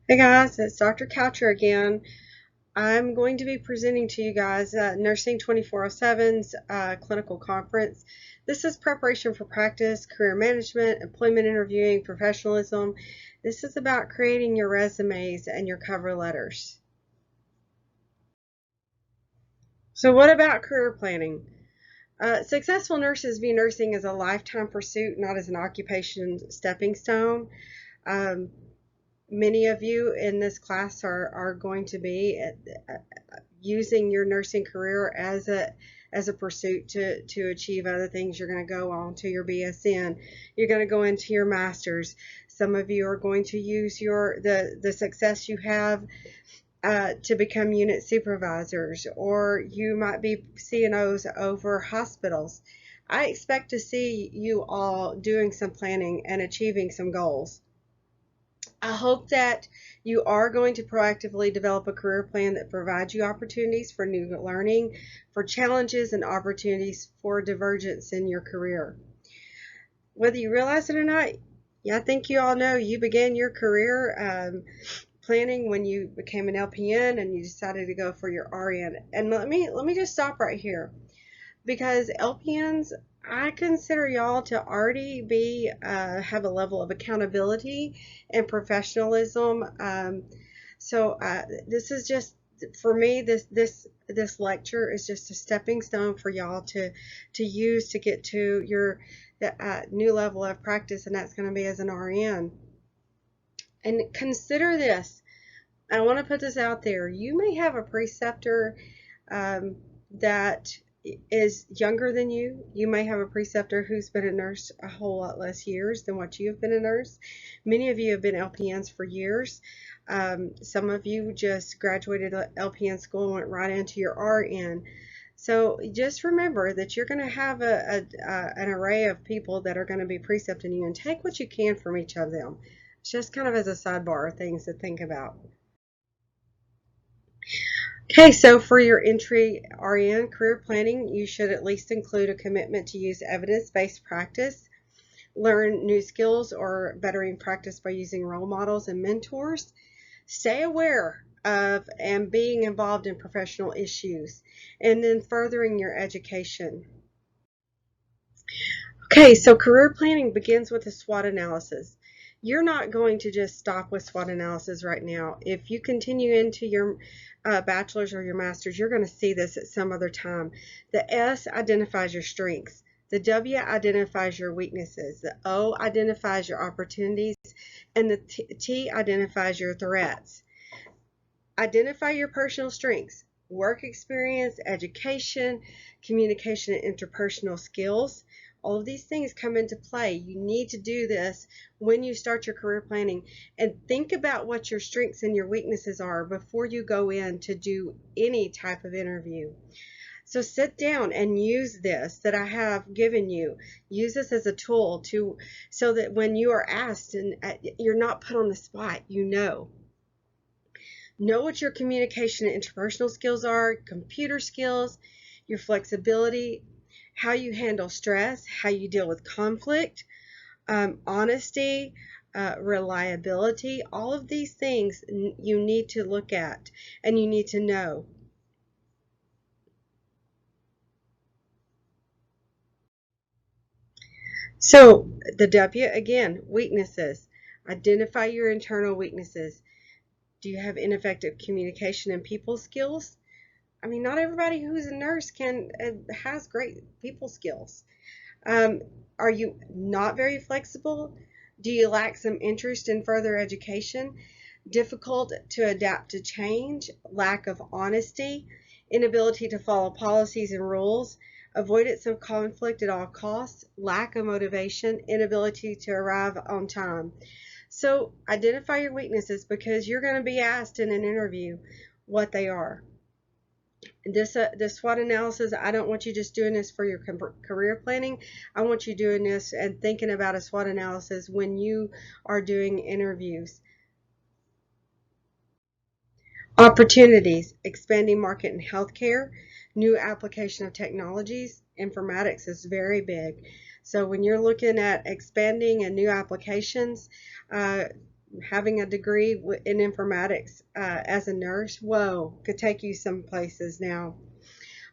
Hey guys, it's Dr. Coucher again. I'm going to be presenting to you guys Nursing 24/07's clinical conference. This is preparation for practice, career management, employment interviewing, professionalism. This is about creating your resumes and your cover letters. So what about career planning? Successful nurses view nursing as a lifetime pursuit, not as an occupation stepping stone. Um, Many of you in this class are going to be using your nursing career as a pursuit to achieve other things. You're going to go on to your BSN. You're going to go into your master's. Some of you are going to use the success you have to become unit supervisors, or you might be CNOs over hospitals. I expect to see you all doing some planning and achieving some goals. I hope that you are going to proactively develop a career plan that provides you opportunities for new learning, for challenges and opportunities for divergence in your career. Whether you realize it or not, yeah, I think you all know you began your career planning when you became an LPN and you decided to go for your RN. And let me just stop right here, because LPNs, I consider y'all to already be have a level of accountability and professionalism. This is just, for me, this lecture is just a stepping stone for y'all to use to get to your new level of practice, and that's going to be as an RN. And consider this. I want to put this out there. You may have a preceptor that is younger than you. You may have a preceptor who's been a nurse a whole lot less years than what you have been a nurse. Many of you have been LPNs for years. Some of you just graduated LPN school and went right into your RN. So just remember that you're going to have an array of people that are going to be precepting you, and take what you can from each of them. It's just kind of as a sidebar of things to think about. Okay, so for your entry RN career planning, you should at least include a commitment to use evidence-based practice, learn new skills or bettering practice by using role models and mentors, stay aware of and being involved in professional issues, and then furthering your education. Okay, so career planning begins with a SWOT analysis. You're not going to just stop with SWOT analysis right now. If you continue into your bachelor's or your master's, you're going to see this at some other time. The S identifies your strengths. The W identifies your weaknesses. The O identifies your opportunities. And the T identifies your threats. Identify your personal strengths: work experience, education, communication, and interpersonal skills. All of these things come into play. You need to do this when you start your career planning, and think about what your strengths and your weaknesses are before you go in to do any type of interview. So sit down and use this that I have given you. Use this as a tool so that when you are asked and you're not put on the spot, you know. Know what your communication and interpersonal skills are, computer skills, your flexibility, how you handle stress, how you deal with conflict, honesty, reliability. All of these things you need to look at and you need to know. So the W, again, weaknesses. Identify your internal weaknesses. Do you have ineffective communication and people skills? I mean, not everybody who's a nurse has great people skills. Are you not very flexible? Do you lack some interest in further education? Difficult to adapt to change? Lack of honesty? Inability to follow policies and rules? Avoidance of conflict at all costs? Lack of motivation? Inability to arrive on time? So identify your weaknesses, because you're going to be asked in an interview what they are. This SWOT analysis, I don't want you just doing this for your career planning. I want you doing this and thinking about a SWOT analysis when you are doing interviews. Opportunities: expanding market in healthcare, new application of technologies. Informatics is very big. So when you're looking at expanding and new applications, having a degree in informatics as a nurse, whoa, could take you some places now.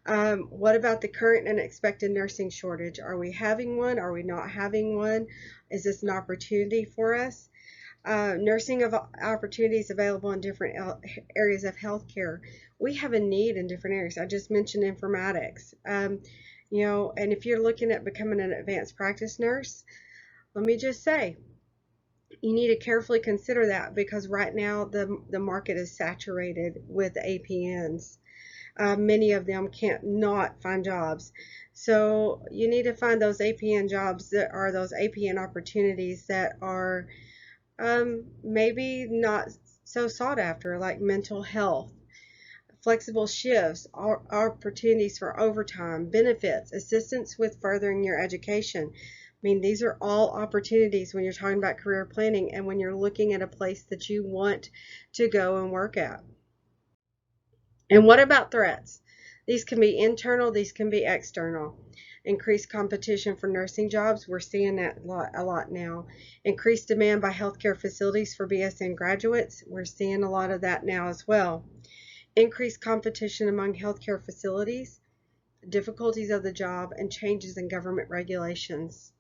What about the current and expected nursing shortage? Are we having one? Are we not having one? Is this an opportunity for us? Nursing of opportunities available in different areas of healthcare. We have a need in different areas. I just mentioned informatics. And if you're looking at becoming an advanced practice nurse, let me just say, you need to carefully consider that because right now the market is saturated with APNs. Many of them can't not find jobs. So you need to find those APN jobs that are those APN opportunities that are maybe not so sought after, like mental health, flexible shifts, opportunities for overtime, benefits, assistance with furthering your education. I mean, these are all opportunities when you're talking about career planning and when you're looking at a place that you want to go and work at. And what about threats? These can be internal, these can be external. Increased competition for nursing jobs, we're seeing that a lot now. Increased demand by healthcare facilities for BSN graduates, we're seeing a lot of that now as well. Increased competition among healthcare facilities, difficulties of the job, and changes in government regulations.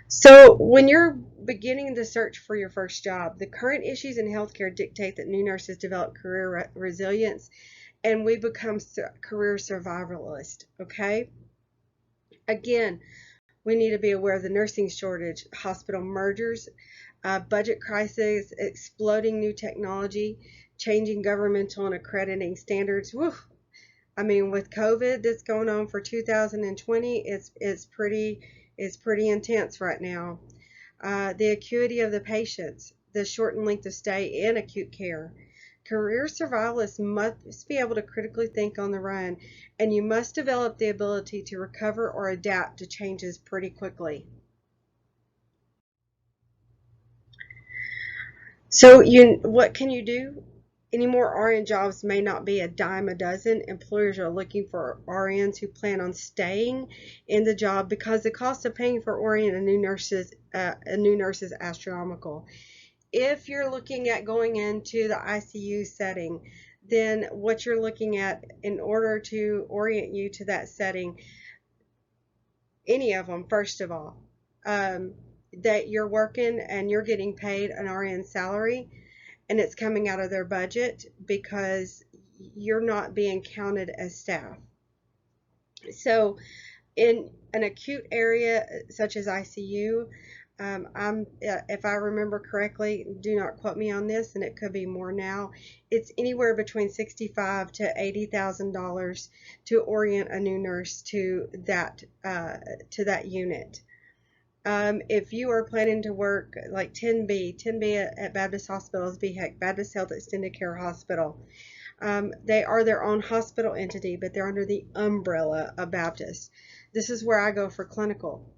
So, when you're beginning the search for your first job, the current issues in healthcare dictate that new nurses develop career resilience and we become career survivalists, okay? Again, we need to be aware of the nursing shortage, hospital mergers, budget crisis, exploding new technology, changing governmental and accrediting standards. Woo. I mean, with COVID that's going on for 2020, it's pretty intense right now. The acuity of the patients, the shortened length of stay in acute care. Career survivalists must be able to critically think on the run, and you must develop the ability to recover or adapt to changes pretty quickly. So what can you do? Any more RN jobs may not be a dime a dozen. Employers are looking for RNs who plan on staying in the job because the cost of paying for RN a new nurse is astronomical. If you're looking at going into the ICU setting, then what you're looking at in order to orient you to that setting, any of them, first of all, that you're working and you're getting paid an RN salary and it's coming out of their budget because you're not being counted as staff. So in an acute area such as ICU, if I remember correctly, do not quote me on this, and it could be more now. It's anywhere between $65,000 to $80,000 to orient a new nurse to that unit. If you are planning to work like 10B at Baptist Hospital is BHEC, Baptist Health Extended Care Hospital. They are their own hospital entity, but they're under the umbrella of Baptist. This is where I go for clinical.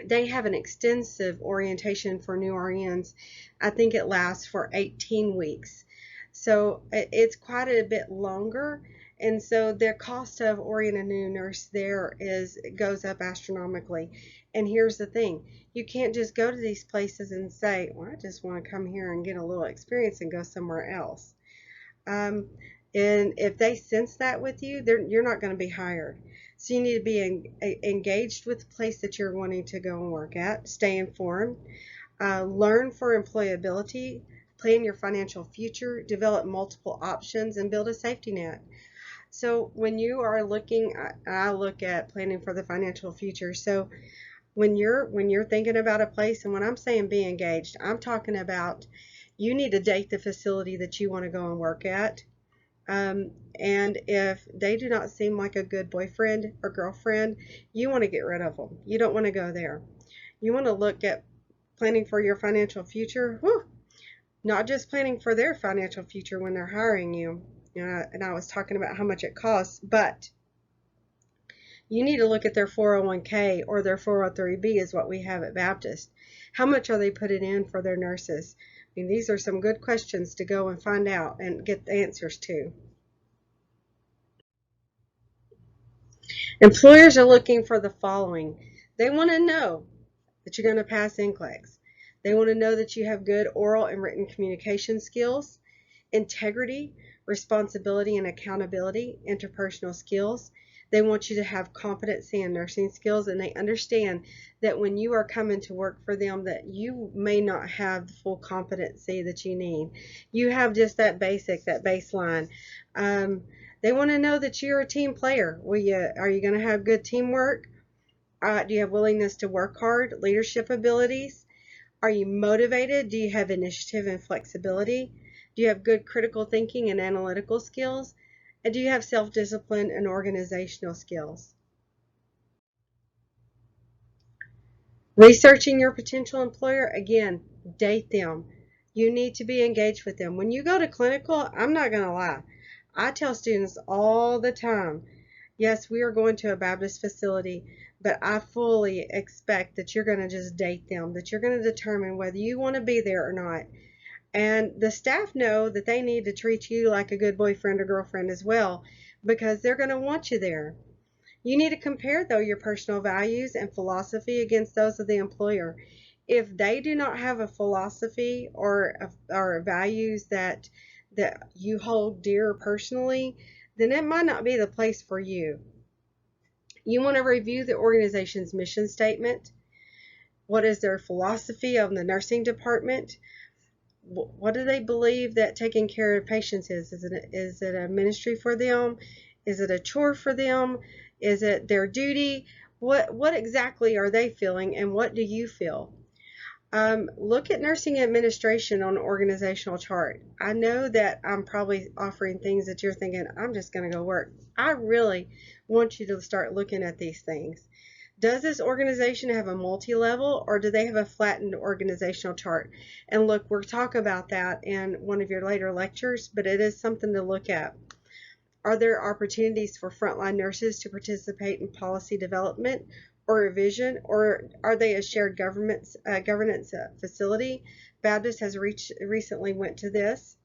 They have an extensive orientation for new RNs. I think it lasts for 18 weeks. So it's quite a bit longer. And so their cost of orienting a new nurse there goes up astronomically. And here's the thing. You can't just go to these places and say, well, I just want to come here and get a little experience and go somewhere else. And if they sense that with you, you're not going to be hired. So you need to be engaged with the place that you're wanting to go and work at. Stay informed. Learn for employability. Plan your financial future. Develop multiple options and build a safety net. So when you are looking, I look at planning for the financial future. So when you're thinking about a place, and when I'm saying be engaged, I'm talking about you need to date the facility that you want to go and work at. And if they do not seem like a good boyfriend or girlfriend, you want to get rid of them. You don't want to go there. You want to look at planning for your financial future. Whew, not just planning for their financial future when they're hiring you. And I was talking about how much it costs, but you need to look at their 401k or their 403b is what we have at Baptist. How much are they putting in for their nurses? I mean, these are some good questions to go and find out and get the answers to. Employers are looking for the following. They want to know that you're going to pass NCLEX. They want to know that you have good oral and written communication skills, integrity, responsibility and accountability, interpersonal skills. They want you to have competency in nursing skills, and they understand that when you are coming to work for them that you may not have the full competency that you need. You have just that basic, that baseline. They want to know that you're a team player. Are you going to have good teamwork? Do you have willingness to work hard, leadership abilities? Are you motivated? Do you have initiative and flexibility? Do you have good critical thinking and analytical skills? And do you have self-discipline and organizational skills? Researching your potential employer, again, date them. You need to be engaged with them. When you go to clinical, I'm not going to lie. I tell students all the time, yes, we are going to a Baptist facility, but I fully expect that you're going to just date them, that you're going to determine whether you want to be there or not. And the staff know that they need to treat you like a good boyfriend or girlfriend as well, because they're going to want you there. You need to compare, though, your personal values and philosophy against those of the employer. If they do not have a philosophy or values that you hold dear personally, then it might not be the place for you. You want to review the organization's mission statement. What is their philosophy of the nursing department? What do they believe that taking care of patients is? Is it a ministry for them? Is it a chore for them? Is it their duty? What exactly are they feeling, and what do you feel? Look at nursing administration on an organizational chart. I know that I'm probably offering things that you're thinking, I'm just going to go work. I really want you to start looking at these things. Does this organization have a multi-level, or do they have a flattened organizational chart? And look, we'll talk about that in one of your later lectures, but it is something to look at. Are there opportunities for frontline nurses to participate in policy development or revision, or are they a shared governance facility? Baptist has recently went to this.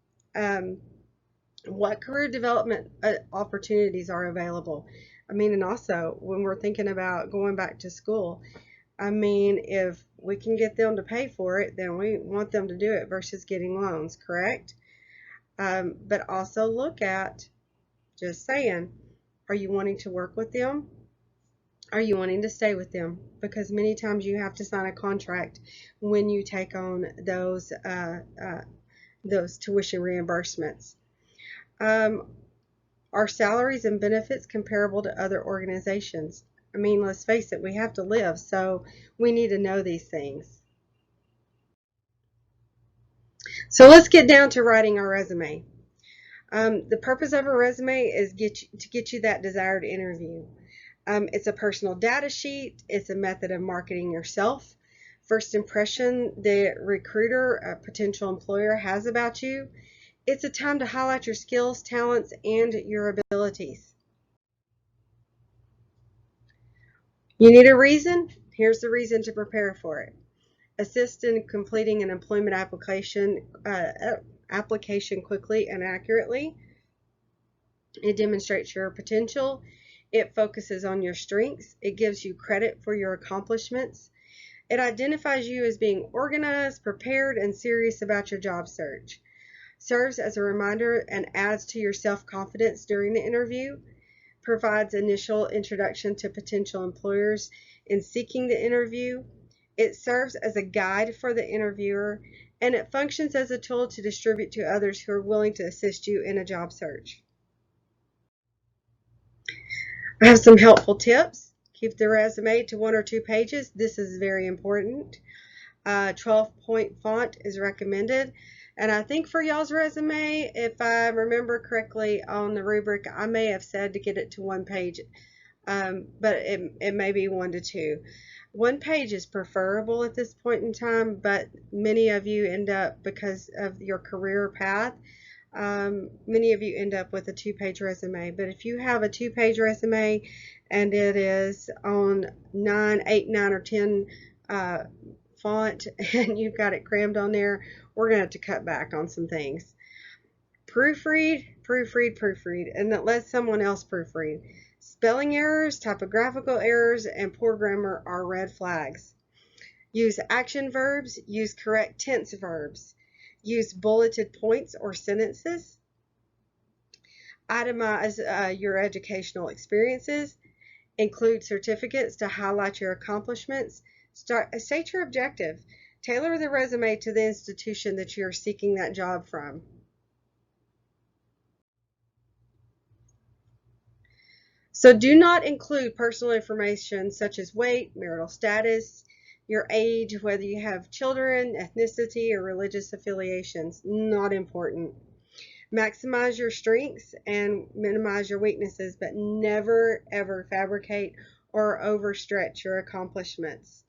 What career development opportunities are available? I mean, and also when we're thinking about going back to school, I mean, if we can get them to pay for it, then we want them to do it versus getting loans, correct? But also look at, just saying, are you wanting to work with them? Are you wanting to stay with them? Because many times you have to sign a contract when you take on those tuition reimbursements. Are salaries and benefits comparable to other organizations? I mean, let's face it, we have to live, so we need to know these things. So let's get down to writing our resume. The purpose of a resume is to get you that desired interview. It's a personal data sheet. It's a method of marketing yourself. First impression the recruiter, a potential employer, has about you. It's a time to highlight your skills, talents, and your abilities. You need a reason? Here's the reason to prepare for it. Assist in completing an employment application quickly and accurately. It demonstrates your potential. It focuses on your strengths. It gives you credit for your accomplishments. It identifies you as being organized, prepared, and serious about your job search. Serves as a reminder and adds to your self-confidence during the interview. Provides initial introduction to potential employers in seeking the interview. It serves as a guide for the interviewer, and it functions as a tool to distribute to others who are willing to assist you in a job search. I have some helpful tips. Keep the resume to 1 or 2 pages. This is very important. 12-point font is recommended. And I think for y'all's resume, if I remember correctly on the rubric, I may have said to get it to 1 page, but it may be 1 to 2. 1 page is preferable at this point in time, but many of you end up, because of your career path, many of you end up with a 2-page resume. But if you have a 2-page resume and it is on 8, 9, or 10 font and you've got it crammed on there, we're going to have to cut back on some things. Proofread, and let someone else proofread. Spelling errors, typographical errors, and poor grammar are red flags. Use action verbs. Use correct tense verbs. Use bulleted points or sentences. Itemize your educational experiences. Include certificates to highlight your accomplishments. State your objective. Tailor the resume to the institution that you're seeking that job from. So do not include personal information such as weight, marital status, your age, whether you have children, ethnicity, or religious affiliations. Not important. Maximize your strengths and minimize your weaknesses, but never ever fabricate or overstretch your accomplishments.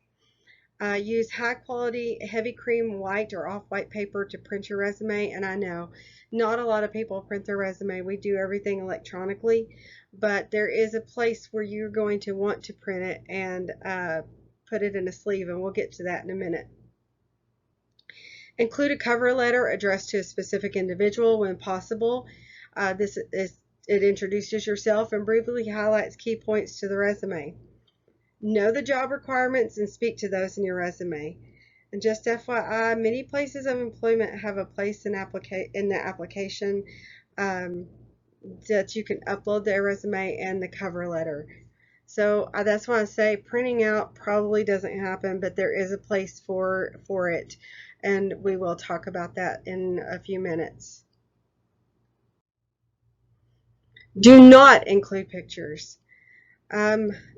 Use high quality heavy cream white or off-white paper to print your resume. And I know not a lot of people print their resume. We do everything electronically, but there is a place where you're going to want to print it and put it in a sleeve, and we'll get to that in a minute. Include a cover letter addressed to a specific individual when possible. It introduces yourself and briefly highlights key points to the resume. Know the job requirements and speak to those in your resume. And just FYI, many places of employment have a place in the application that you can upload their resume and the cover letter. So that's why I say printing out probably doesn't happen, but there is a place for it, and we will talk about that in a few minutes. Do not include pictures.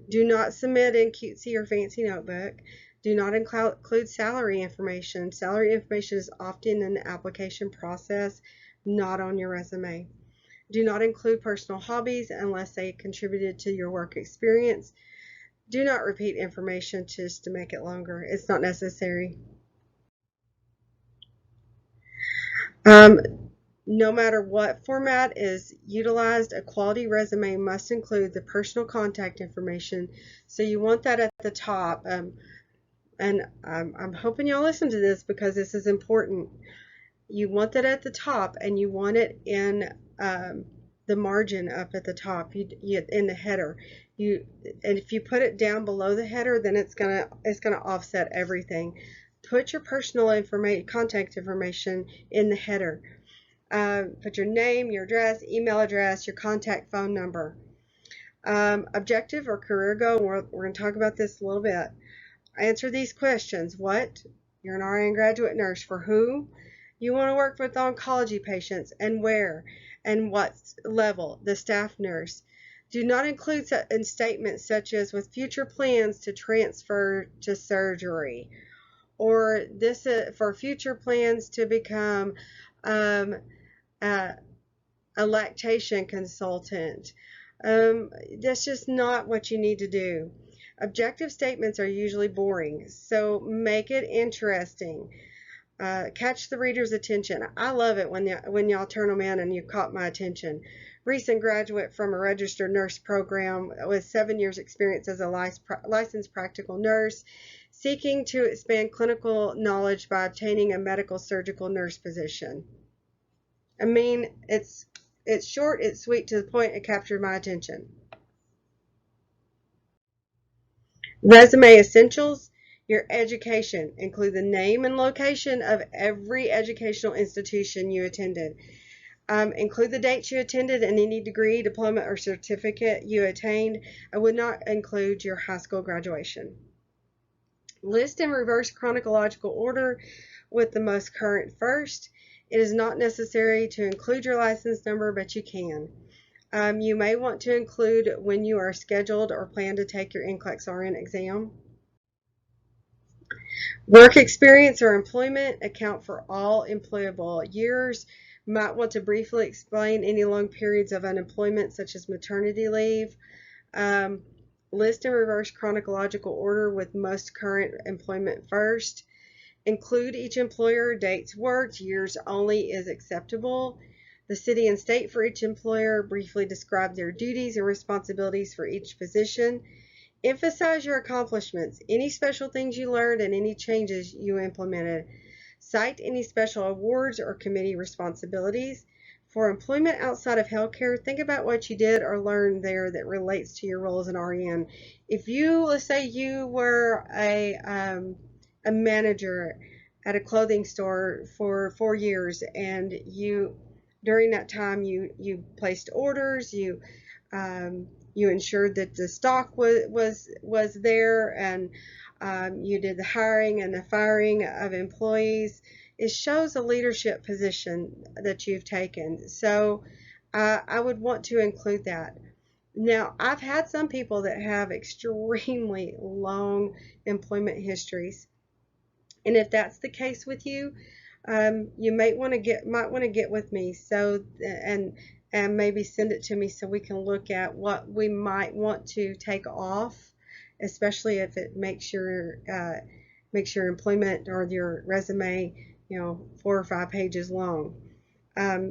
Do not submit in cutesy or fancy notebook. Do not include salary information. Salary information is often in the application process, not on your resume. Do not include personal hobbies unless they contributed to your work experience. Do not repeat information just to make it longer. It's not necessary. No matter what format is utilized, a quality resume must include the personal contact information. So you want that at the top. And I'm hoping y'all listen to this because this is important. You want that at the top, and you want it in the margin up at the top, in the header. And if you put it down below the header, then it's gonna offset everything. Put your personal contact information in the header. Put your name, your address, email address, your contact phone number. Objective or career goal. We're going to talk about this a little bit. Answer these questions. What? You're an RN graduate nurse. For who? You want to work with oncology patients, and where, and what level? The staff nurse. Do not include in statements such as with future plans to transfer to surgery, or this for future plans to become a lactation consultant. That's just not what you need to do. Objective statements are usually boring, so make it interesting. Catch the reader's attention. I love it when y'all turn them in and you caught my attention. Recent graduate from a registered nurse program with 7 years experience as a licensed practical nurse, seeking to expand clinical knowledge by obtaining a medical surgical nurse position. I mean, it's short, it's sweet, to the point. It captured my attention. Resume essentials. Your education. Include the name and location of every educational institution you attended. Include the dates you attended and any degree, diploma, or certificate you attained. I would not include your high school graduation. List in reverse chronological order with the most current first. It is not necessary to include your license number, but you can. You may want to include when you are scheduled or plan to take your NCLEX RN exam. Work experience or employment. Account for all employable years. Might want to briefly explain any long periods of unemployment, such as maternity leave. List in reverse chronological order with most current employment first. Include each employer, dates worked, years only is acceptable. The city and state for each employer. Briefly describe their duties and responsibilities for each position. Emphasize your accomplishments, any special things you learned, and any changes you implemented. Cite any special awards or committee responsibilities. For employment outside of healthcare, think about what you did or learned there that relates to your role as an RN. If you, let's say you were a a manager at a clothing store for 4 years, and during that time you placed orders, you ensured that the stock was there, and you did the hiring and the firing of employees. It shows a leadership position that you've taken. So I would want to include that. Now, I've had some people that have extremely long employment histories, and if that's the case with you, you might want to get with me, and maybe send it to me so we can look at what we might want to take off, especially if it makes your employment or your resume, 4 or 5 pages long.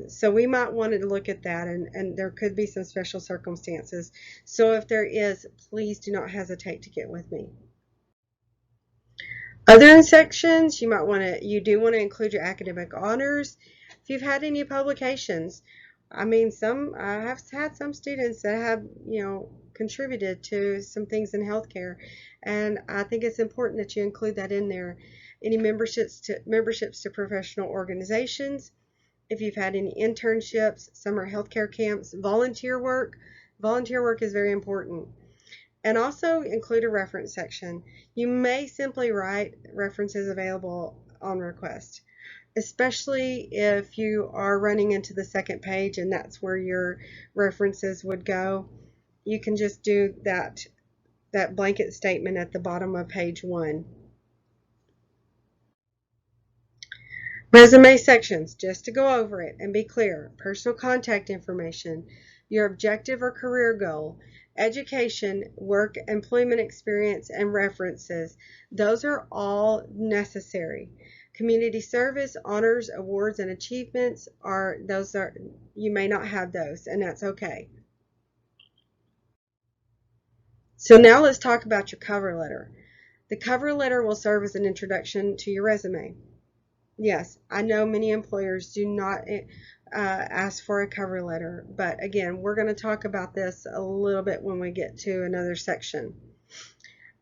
So we might want to look at that, and there could be some special circumstances. So if there is, please do not hesitate to get with me. Other sections, you do want to include your academic honors. If you've had any publications, I have had some students that have, contributed to some things in healthcare, and I think it's important that you include that in there. Any memberships to professional organizations. If you've had any internships, summer healthcare camps, volunteer work. Volunteer work is very important. And also include a reference section. You may simply write references available on request, especially if you are running into the second page and that's where your references would go. You can just do that blanket statement at the bottom of page 1. Resume sections, just to go over it and be clear. Personal contact information, your objective or career goal, education, work, employment experience, and references. Those are all necessary. Community service, honors, awards, and achievements you may not have those, and that's okay. So now let's talk about your cover letter. The cover letter will serve as an introduction to your resume. Yes, I know many employers do not ask for a cover letter, but again, we're going to talk about this a little bit when we get to another section.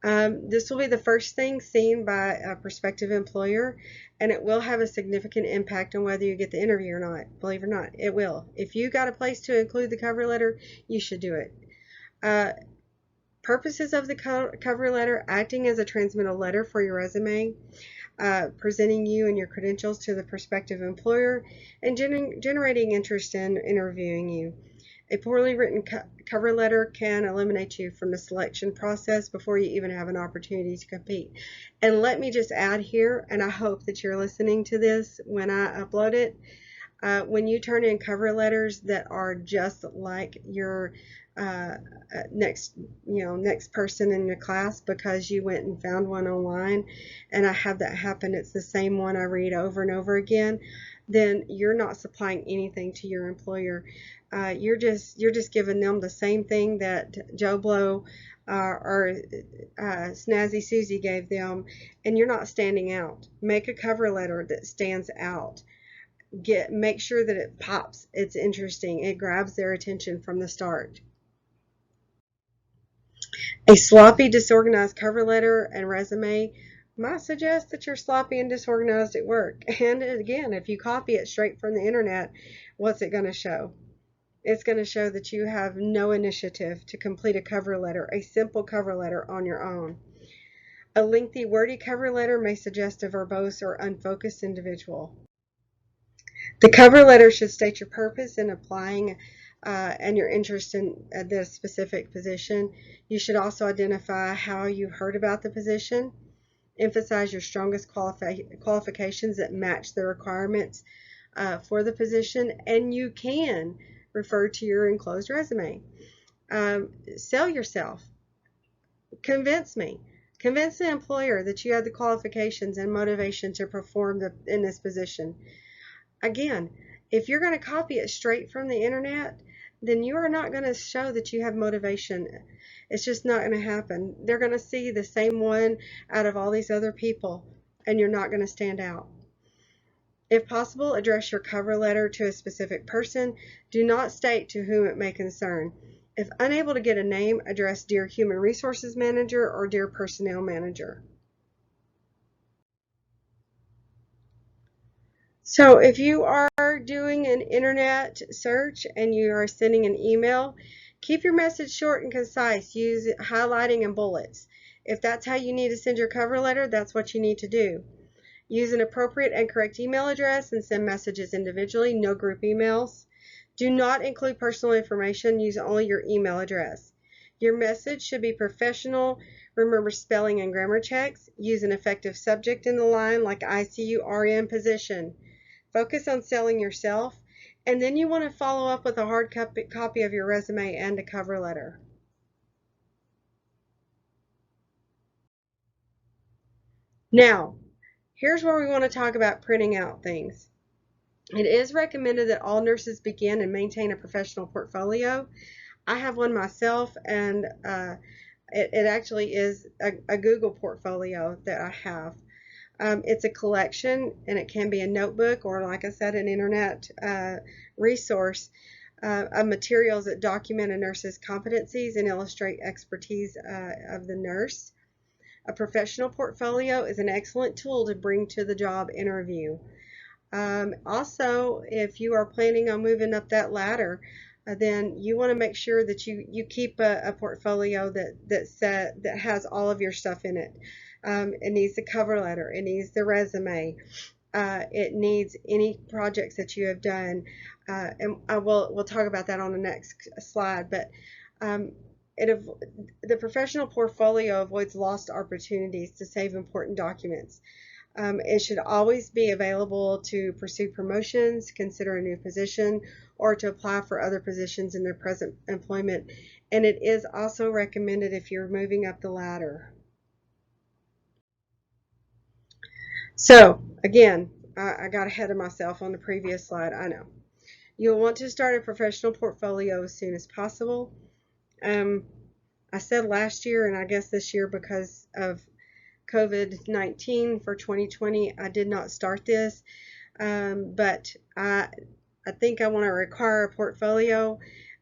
This will be the first thing seen by a prospective employer, and it will have a significant impact on whether you get the interview or not. Believe it or not, it will. If you got a place to include the cover letter, you should do it. Purposes of the cover letter: acting as a transmittal letter for your resume, presenting you and your credentials to the prospective employer, and generating interest in interviewing you. A poorly written cover letter can eliminate you from the selection process before you even have an opportunity to compete. And let me just add here, and I hope that you're listening to this when I upload it, when you turn in cover letters that are just like your next person in your class because you went and found one online, and I have that happen, it's the same one I read over and over again, then you're not supplying anything to your employer. You're just giving them the same thing that Joe Blow or Snazzy Susie gave them, and you're not standing out. Make a cover letter that stands out. Make sure that it pops, it's interesting, it grabs their attention from the start. A sloppy, disorganized cover letter and resume might suggest that you're sloppy and disorganized at work. And again, if you copy it straight from the internet, what's it going to show? It's going to show that you have no initiative to complete a cover letter, a simple cover letter on your own. A lengthy, wordy cover letter may suggest a verbose or unfocused individual. The cover letter should state your purpose in applying and your interest in this specific position. You should also identify how you heard about the position. Emphasize your strongest qualifications that match the requirements for the position, and you can refer to your enclosed resume. Sell yourself. Convince me. Convince the employer that you have the qualifications and motivation to perform in this position. Again, if you're going to copy it straight from the internet, then you are not going to show that you have motivation. It's just not going to happen. They're going to see the same one out of all these other people, and you're not going to stand out. If possible, address your cover letter to a specific person. Do not state to whom it may concern. If unable to get a name, address Dear Human Resources Manager or Dear Personnel Manager. So if you are doing an internet search and you are sending an email, keep your message short and concise. Use highlighting and bullets. If that's how you need to send your cover letter, that's what you need to do. Use an appropriate and correct email address and send messages individually, no group emails. Do not include personal information. Use only your email address. Your message should be professional. Remember spelling and grammar checks. Use an effective subject in the line like ICU RN position. Focus on selling yourself. And then you want to follow up with a hard copy of your resume and a cover letter. Now, here's where we want to talk about printing out things. It is recommended that all nurses begin and maintain a professional portfolio. I have one myself, and it actually is a Google portfolio that I have. It's a collection, and it can be a notebook or, like I said, an internet resource of materials that document a nurse's competencies and illustrate expertise of the nurse. A professional portfolio is an excellent tool to bring to the job interview. Also, if you are planning on moving up that ladder, then you want to make sure that you keep a portfolio that has all of your stuff in it. It needs the cover letter. It needs the resume. It needs any projects that you have done. And we'll talk about that on the next slide. But um, the professional portfolio avoids lost opportunities to save important documents. It should always be available to pursue promotions, consider a new position, or to apply for other positions in their present employment. And it is also recommended if you're moving up the ladder. So, again, I got ahead of myself on the previous slide, I know. You'll want to start a professional portfolio as soon as possible. I said last year, and I guess this year because of COVID-19 for 2020, I did not start this, but I think I want to require a portfolio.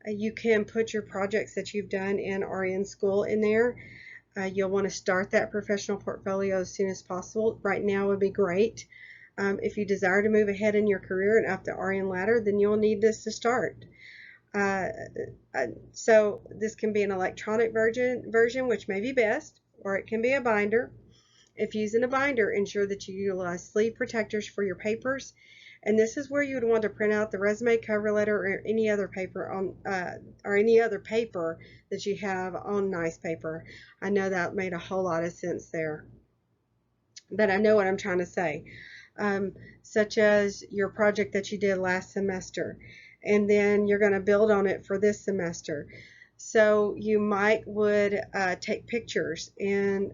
You can put your projects that you've done in or in school in there. You'll want to start that professional portfolio as soon as possible. Right now would be great. If you desire to move ahead in your career and up the RN ladder, then you'll need this to start. So this can be an electronic version, which may be best, or it can be a binder. If using a binder, ensure that you utilize sleeve protectors for your papers. And this is where you would want to print out the resume, cover letter, or any other paper that you have on nice paper. I know that made a whole lot of sense there, but I know what I'm trying to say. Such as your project that you did last semester, and then you're going to build on it for this semester. So you would take pictures and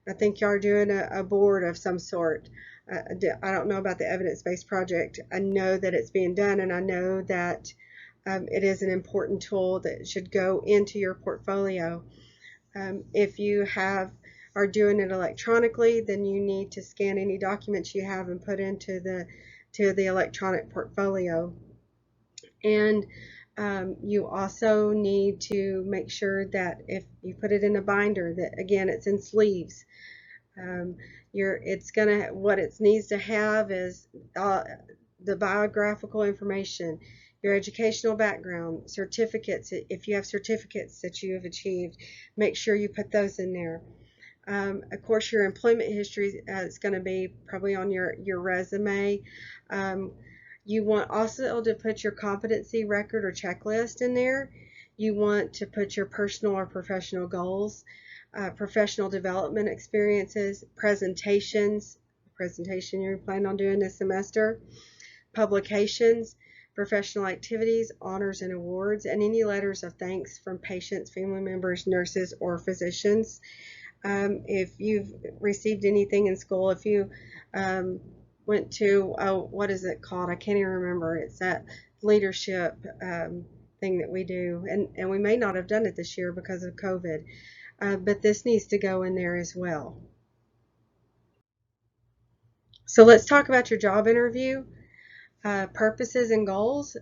I think y'all are doing a board of some sort. I don't know about the evidence-based project. I know that it's being done, and I know that it is an important tool that should go into your portfolio. If you are doing it electronically, then you need to scan any documents you have and put into the electronic portfolio. And you also need to make sure that if you put it in a binder, that again it's in sleeves. What it needs to have is the biographical information, your educational background, certificates. If you have certificates that you have achieved, make sure you put those in there. Of course, your employment history is going to be probably on your resume. You want also to put your competency record or checklist in there. You want to put your personal or professional goals, professional development experiences, presentation you plan on doing this semester, publications, professional activities, honors and awards, and any letters of thanks from patients, family members, nurses, or physicians. If you've received anything in school, if you went to, what is it called? I can't even remember. It's that leadership thing that we do, and we may not have done it this year because of COVID. But this needs to go in there as well. So let's talk about your job interview, purposes and goals.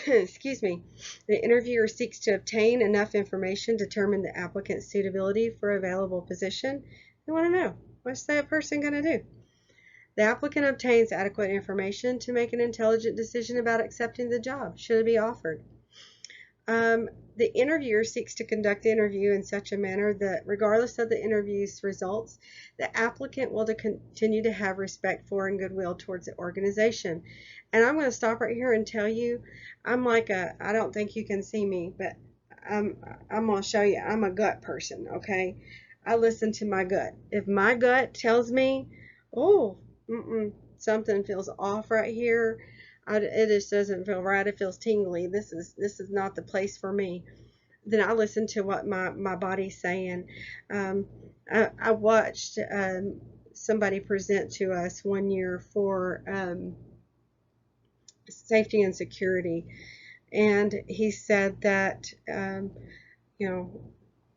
Excuse me, the interviewer seeks to obtain enough information to determine the applicant's suitability for available position. They want to know, what's that person going to do? The applicant obtains adequate information to make an intelligent decision about accepting the job, should it be offered. The interviewer seeks to conduct the interview in such a manner that, regardless of the interview's results, the applicant will continue to have respect for and goodwill towards the organization. And I'm going to stop right here and tell you, I don't think you can see me, but I'm going to show you, I'm a gut person, okay? I listen to my gut. If my gut tells me, oh, something feels off right here, it just doesn't feel right. It feels tingly. This is not the place for me. Then I listen to what my body's saying. I watched somebody present to us one year for safety and security, and he said that you know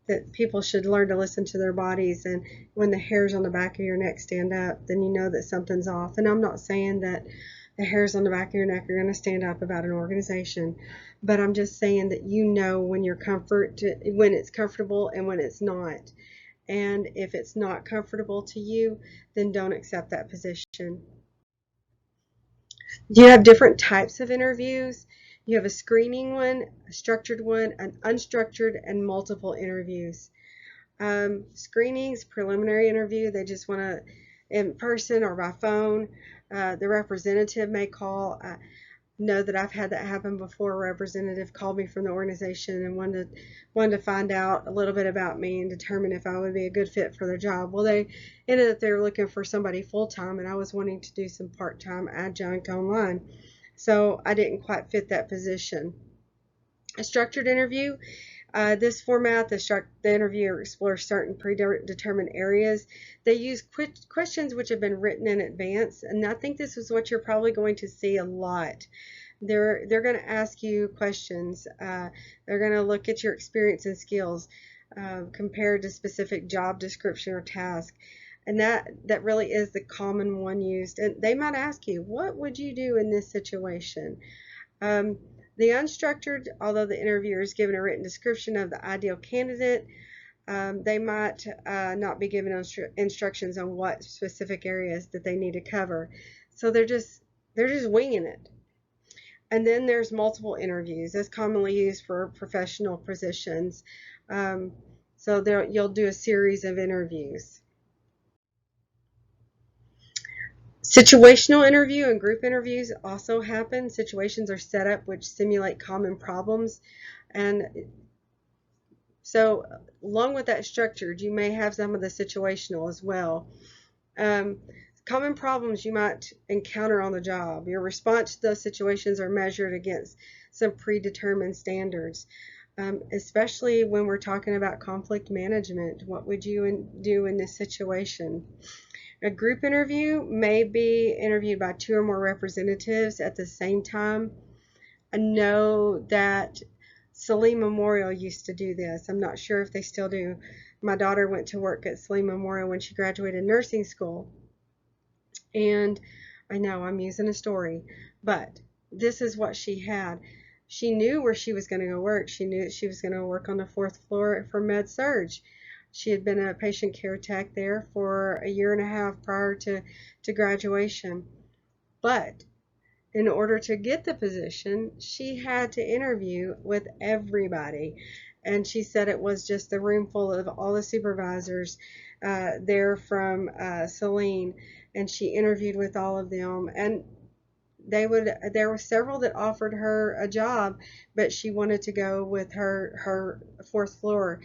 that people should learn to listen to their bodies, and when the hairs on the back of your neck stand up, then you know that something's off. And I'm not saying that the hairs on the back of your neck are going to stand up about an organization, but I'm just saying that you know when when it's comfortable and when it's not. And if it's not comfortable to you, then don't accept that position. You have different types of interviews. You have a screening one, a structured one, an unstructured, and multiple interviews. Screenings, preliminary interview, they just want to in person or by phone. The representative may call. Know that I've had that happen before. A representative called me from the organization and wanted to find out a little bit about me and determine if I would be a good fit for their job. Well, they ended up they were looking for somebody full-time, and I was wanting to do some part-time adjunct online, so I didn't quite fit that position. A structured interview. This format, the interviewer explores certain predetermined areas. They use questions which have been written in advance, and I think this is what you're probably going to see a lot. They're going to ask you questions. They're going to look at your experience and skills compared to specific job description or task. And that really is the common one used. And they might ask you, what would you do in this situation? The unstructured, although the interviewer is given a written description of the ideal candidate, they might not be given instructions on what specific areas that they need to cover. So they're just winging it. And then there's multiple interviews. That's commonly used for professional positions. So you'll do a series of interviews. Situational interview and group interviews also happen. Situations are set up which simulate common problems, and so along with that structured, you may have some of the situational as well. Common problems you might encounter on the job. Your response to those situations are measured against some predetermined standards, especially when we're talking about conflict management. What would you do in this situation? A group interview may be interviewed by 2 or more representatives at the same time. I know that Saline Memorial used to do this. I'm not sure if they still do. My daughter went to work at Saline Memorial when she graduated nursing school. And I know I'm using a story, but this is what she had. She knew where she was going to go work. She knew that she was going to work on the 4th floor for med surg. She had been a patient care tech there for a year and a half prior to graduation. But in order to get the position, she had to interview with everybody. And she said it was just a room full of all the supervisors there from Saline. And she interviewed with all of them. And there were several that offered her a job, but she wanted to go with her 4th floor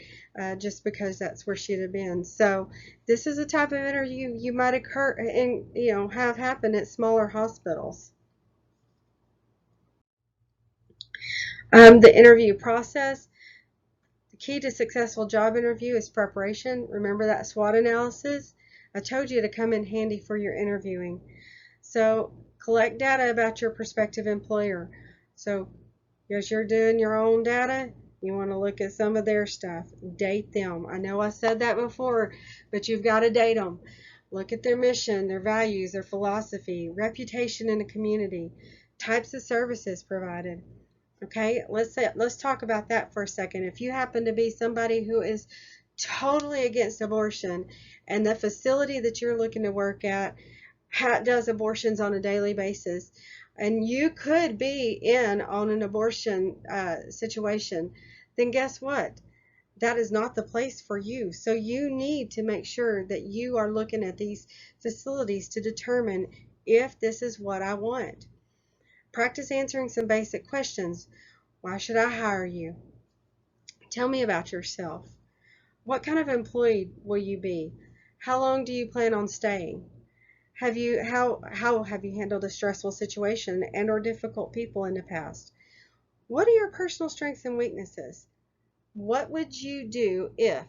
just because that's where she'd have been. So this is a type of interview you might occur and have happen at smaller hospitals. The interview process. The key to successful job interview is preparation. Remember that SWOT analysis? I told you to come in handy for your interviewing. So collect data about your prospective employer. So as you're doing your own data, you want to look at some of their stuff. Date them. I know I said that before, but you've got to date them. Look at their mission, their values, their philosophy, reputation in the community, types of services provided. Okay, let's talk about that for a second. If you happen to be somebody who is totally against abortion and the facility that you're looking to work at does abortions on a daily basis, and you could be in on an abortion situation, then guess what? That is not the place for you. So you need to make sure that you are looking at these facilities to determine if this is what I want. Practice answering some basic questions. Why should I hire you? Tell me about yourself. What kind of employee will you be? How long do you plan on staying? How have you handled a stressful situation and or difficult people in the past? What are your personal strengths and weaknesses? What would you do if?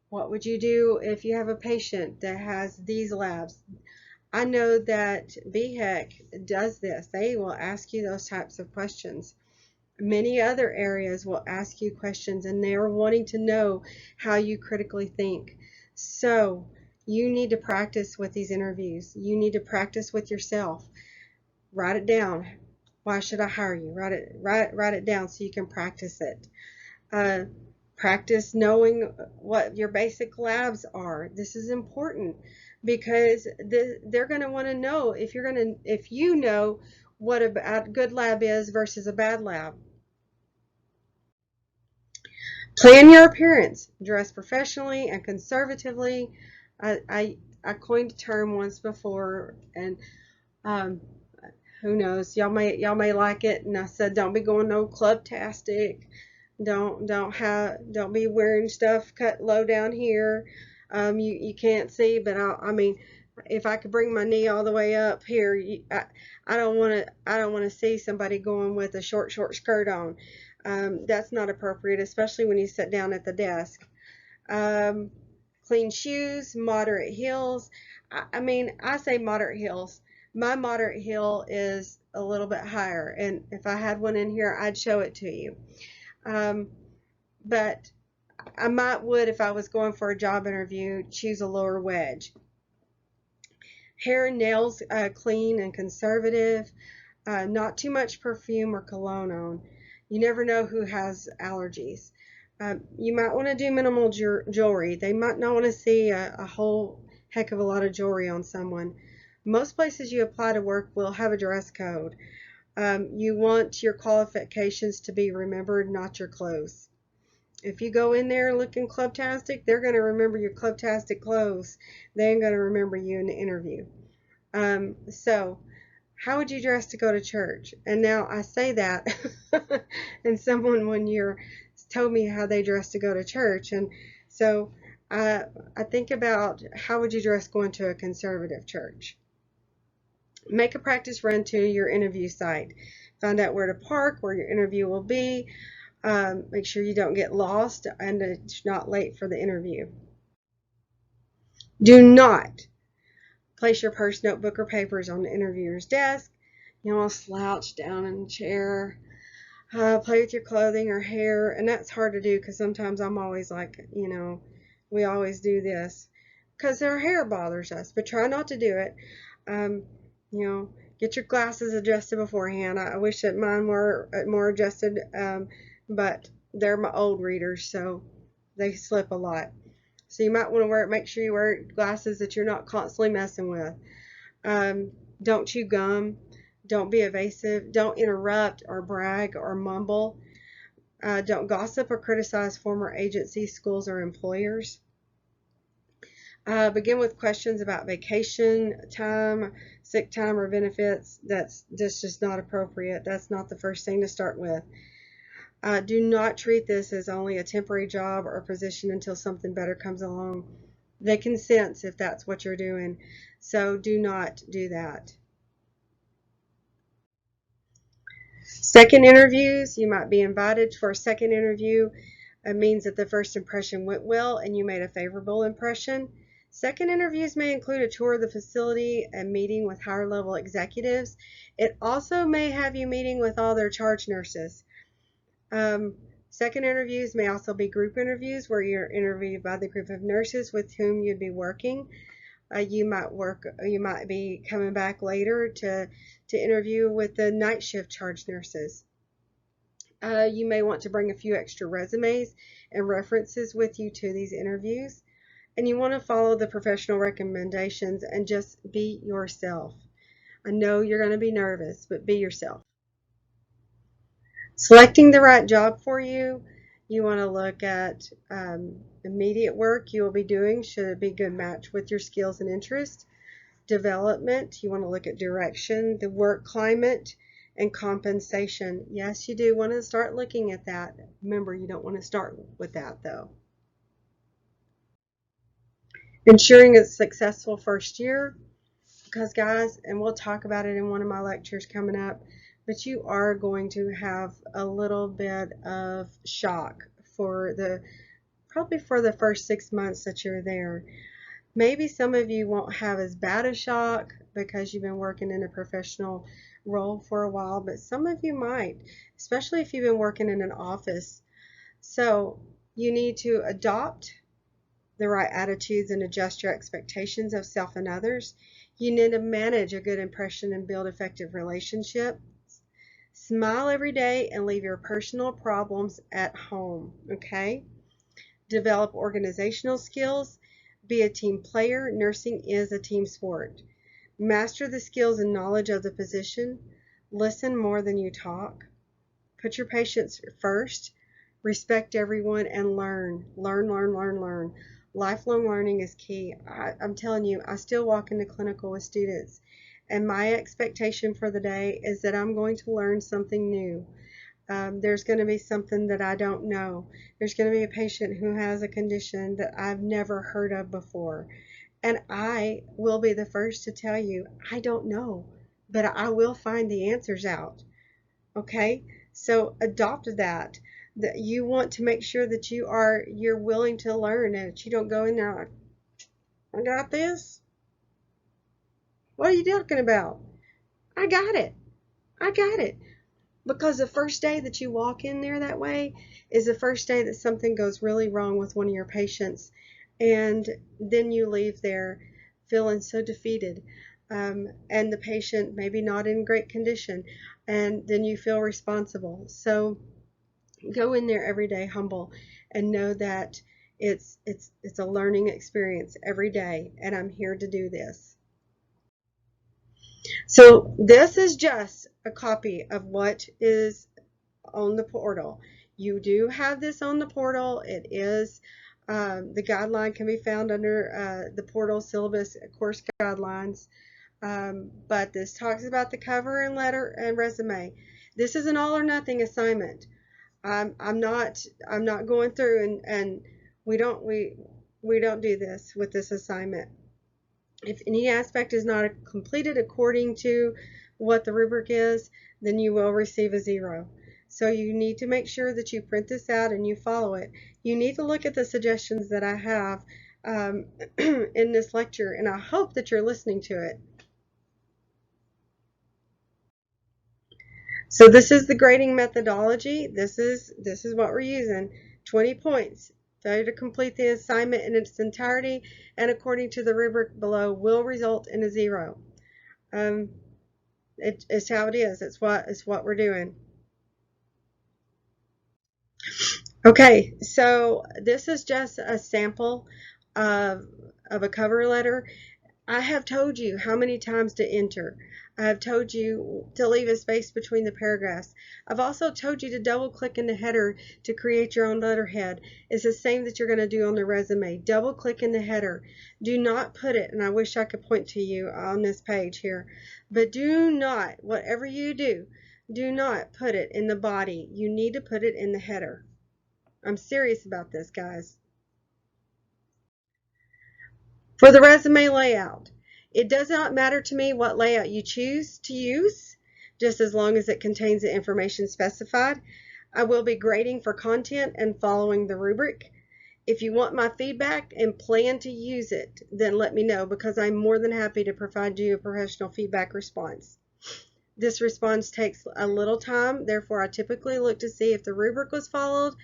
What would you do if you have a patient that has these labs? I know that BHEC does this. They will ask you those types of questions. Many other areas will ask you questions, and they are wanting to know how you critically think. So you need to practice with these interviews. You need to practice with yourself. Write it down. Why should I hire you? Write it down so you can practice it. Uh, Practice knowing what your basic labs are. This is important because they're going to want to know if you know what a good lab is versus a bad lab. Plan your appearance. Dress professionally and conservatively. I coined a term once before, and um, who knows? Y'all may like it. And I said, don't be going no club-tastic. Don't be wearing stuff cut low down here. You can't see, but I mean, if I could bring my knee all the way up here, I don't want to see somebody going with a short skirt on. That's not appropriate, especially when you sit down at the desk. Um, Clean shoes, moderate heels. I mean, I say moderate heels. My moderate heel is a little bit higher, and if I had one in here, I'd show it to you. Um, but I would, if I was going for a job interview, choose a lower wedge. Hair and nails clean and conservative. Not too much perfume or cologne on. You never know who has allergies. You might want to do minimal jewelry. They might not want to see a whole heck of a lot of jewelry on someone. Most places you apply to work will have a dress code. You want your qualifications to be remembered, not your clothes. If you go in there looking clubtastic, they're going to remember your clubtastic clothes. They ain't going to remember you in the interview. So, how would you dress to go to church? And now I say that, and someone one year told me how they dress to go to church, and so I think about how would you dress going to a conservative church. Make a practice run to your interview site. Find out where to park, where your interview will be. Make sure you don't get lost and it's not late for the interview. Do not place your purse, notebook, or papers on the interviewer's desk. You want to slouch down in the chair. Play with your clothing or hair, and that's hard to do because sometimes I'm always like, we always do this because our hair bothers us, but try not to do it. Um, get your glasses adjusted beforehand. I wish that mine were more adjusted, but they're my old readers, so they slip a lot. So you might want to make sure you wear glasses that you're not constantly messing with. Don't chew gum. Don't be evasive. Don't interrupt or brag or mumble. Don't gossip or criticize former agencies, schools, or employers. Begin with questions about vacation time, sick time, or benefits. That's just not appropriate. That's not the first thing to start with. Do not treat this as only a temporary job or position until something better comes along. They can sense if that's what you're doing, so do not do that. Second interviews, you might be invited for a second interview. It means that the first impression went well and you made a favorable impression. Second interviews may include a tour of the facility and meeting with higher level executives. It also may have you meeting with all their charge nurses. Second interviews may also be group interviews where you're interviewed by the group of nurses with whom you'd be working. You might be coming back later to interview with the night shift charge nurses. You may want to bring a few extra resumes and references with you to these interviews. And you want to follow the professional recommendations and just be yourself. I know you're going to be nervous, but be yourself. Selecting the right job for you, you want to look at immediate work you will be doing. Should it be a good match with your skills and interests? Development, you want to look at direction, the work climate, and compensation. Yes, you do want to start looking at that. Remember, you don't want to start with that though. Ensuring a successful first year, because guys, and we'll talk about it in one of my lectures coming up, but you are going to have a little bit of shock for the probably for the first 6 months that you're there. Maybe some of you won't have as bad a shock because you've been working in a professional role for a while, but some of you might, especially if you've been working in an office. So you need to adopt the right attitudes and adjust your expectations of self and others. You need to manage a good impression and build effective relationships. Smile every day and leave your personal problems at home, okay? Develop organizational skills. Be a team player. Nursing is a team sport. Master the skills and knowledge of the position. Listen more than you talk. Put your patients first. Respect everyone and learn. Learn, learn, learn, learn. Lifelong learning is key. I'm telling you, I still walk into clinical with students, and my expectation for the day is that I'm going to learn something new. There's going to be something that I don't know. There's going to be a patient who has a condition that I've never heard of before. And I will be the first to tell you, I don't know, but I will find the answers out. Okay? So adopt that. That you want to make sure that you're willing to learn and that you don't go in there like, I got this. What are you talking about? I got it. I got it. Because the first day that you walk in there that way is the first day that something goes really wrong with one of your patients. And then you leave there feeling so defeated. And the patient maybe not in great condition. And then you feel responsible. So go in there every day humble and know that it's a learning experience every day. And I'm here to do this. So this is just a copy of what is on the portal. You do have this on the portal. It is the guideline can be found under the portal syllabus course guidelines. But this talks about the cover and letter and resume. This is an all or nothing assignment. I'm not going through and we don't do this with this assignment. If any aspect is not completed according to what the rubric is, then you will receive a 0. So you need to make sure that you print this out and you follow it. You need to look at the suggestions that I have in this lecture, and I hope that you're listening to it. So this is the grading methodology. This is what we're using. 20 points. Failure to complete the assignment in its entirety and according to the rubric below will result in a 0. It's how it is. It's what we're doing. Okay, so this is just a sample of a cover letter. I have told you how many times to enter. I have told you to leave a space between the paragraphs. I've also told you to double click in the header to create your own letterhead. It's the same that you're going to do on the resume. Double click in the header. Do not put it, and I wish I could point to you on this page here, but do not, whatever you do not put it in the body. You need to put it in the header. I'm serious about this, guys. For the resume layout, it does not matter to me what layout you choose to use, just as long as it contains the information specified. I will be grading for content and following the rubric. If you want my feedback and plan to use it, then let me know, because I'm more than happy to provide you a professional feedback response. This response takes a little time, therefore I typically look to see if the rubric was followed.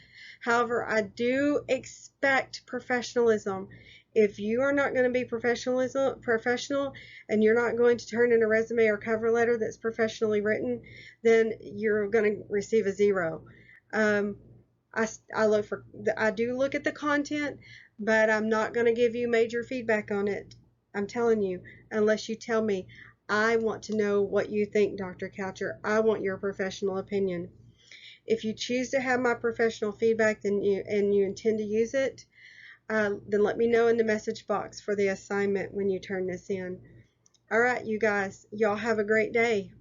However, I do expect professionalism. If you are not going to be professional and you're not going to turn in a resume or cover letter that's professionally written, then you're going to receive a 0. I do look at the content, but I'm not going to give you major feedback on it. I'm telling you, unless you tell me. I want to know what you think, Dr. Coucher. I want your professional opinion. If you choose to have my professional feedback and you intend to use it, then let me know in the message box for the assignment when you turn this in. All right, you guys, y'all have a great day.